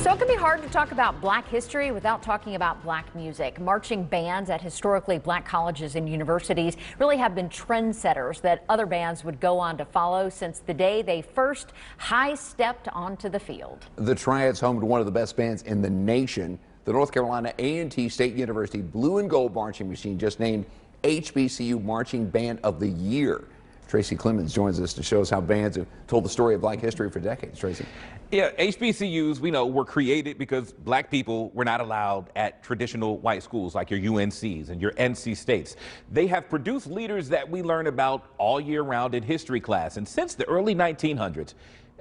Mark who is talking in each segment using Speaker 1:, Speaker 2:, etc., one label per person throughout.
Speaker 1: So it can be hard to talk about black history without talking about black music. Marching bands at historically black colleges and universities really have been trendsetters that other bands would go on to follow since the day they first high-stepped onto the field.
Speaker 2: The Triad's home to one of the best bands in the nation. The North Carolina A&T State University Blue and Gold Marching Machine just named HBCU Marching Band of the Year. Tracy Clemens joins us to show us how bands have told the story of black history for decades. Tracy.
Speaker 3: Yeah, HBCUs, we know, were created because black people were not allowed at traditional white schools like your UNCs and your NC States. They have produced leaders that we learn about all year round in history class. And since the early 1900s,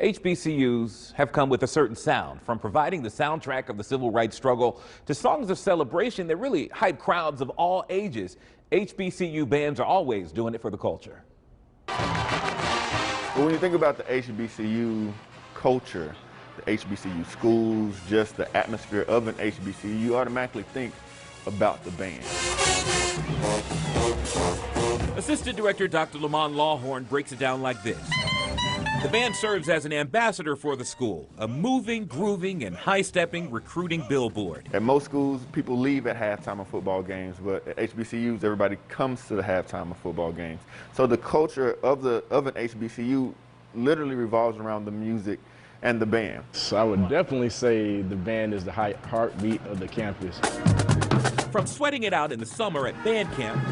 Speaker 3: HBCUs have come with a certain sound, from providing the soundtrack of the civil rights struggle to songs of celebration that really hype crowds of all ages. HBCU bands are always doing it for the culture.
Speaker 4: Well, when you think about the HBCU culture, the HBCU schools, just the atmosphere of an HBCU, you automatically think about the band.
Speaker 3: Assistant Director Dr. Lamont Lawhorn breaks it down like this. The band serves as an ambassador for the school, a moving, grooving, and high-stepping recruiting billboard.
Speaker 4: At most schools, people leave at halftime of football games, but at HBCUs, everybody comes to the halftime of football games. So the culture of an HBCU literally revolves around the music and the band.
Speaker 5: So I would definitely say the band is the heartbeat of the campus.
Speaker 3: From sweating it out in the summer at band camp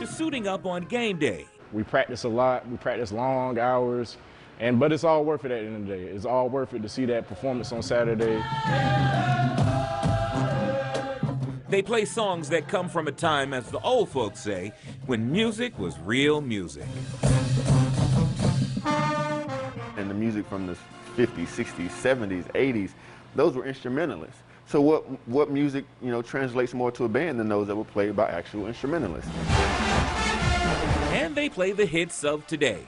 Speaker 3: to suiting up on game day.
Speaker 5: We practice a lot, we practice long hours, but it's all worth it at the end of the day. It's all worth it to see that performance on Saturday.
Speaker 3: They play songs that come from a time, as the old folks say, when music was real music.
Speaker 4: And the music from the 50s, 60s, 70s, 80s, those were instrumentalists. So what music, translates more to a band than those that were played by actual instrumentalists?
Speaker 3: And they play the hits of today.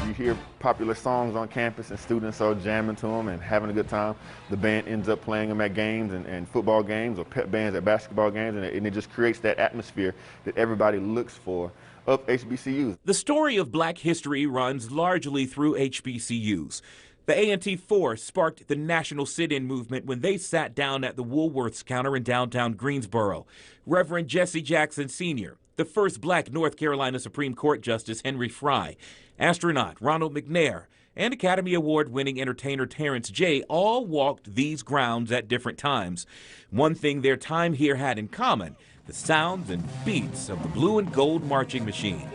Speaker 4: You hear popular songs on campus and students are jamming to them and having a good time. The band ends up playing them at games and football games or pep bands at basketball games, and it just creates that atmosphere that everybody looks for of HBCUs.
Speaker 3: The story of black history runs largely through HBCUs. The A&T Force sparked the national sit-in movement when they sat down at the Woolworths counter in downtown Greensboro. Reverend Jesse Jackson Sr., the first black North Carolina Supreme Court Justice Henry Fry, astronaut Ronald McNair, and Academy Award-winning entertainer Terrence J all walked these grounds at different times. One thing their time here had in common: the sounds and beats of the Blue and Gold Marching Machine.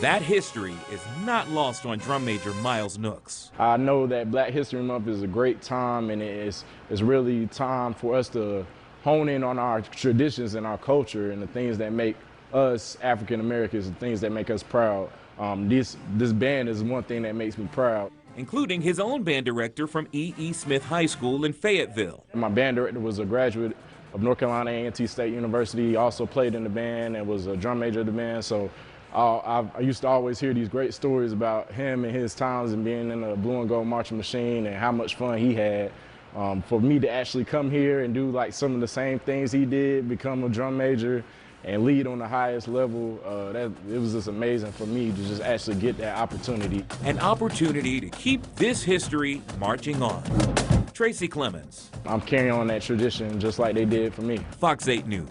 Speaker 3: That history is not lost on drum major Miles Nooks.
Speaker 5: I know that Black History Month is a great time, and it's really time for us to hone in on our traditions and our culture and the things that make us African Americans, the things that make us proud. This band is one thing that makes me proud.
Speaker 3: Including his own band director from E.E. Smith High School in Fayetteville.
Speaker 5: My band director was a graduate of North Carolina A&T State University. He also played in the band and was a drum major of the band. So I used to always hear these great stories about him and his times and being in the Blue and Gold Marching Machine and how much fun he had. For me to actually come here and do like some of the same things he did, become a drum major and lead on the highest level, it was just amazing for me to just actually get that opportunity.
Speaker 3: An opportunity to keep this history marching on. Tracy Clemens.
Speaker 5: I'm carrying on that tradition just like they did for me.
Speaker 3: Fox 8 News.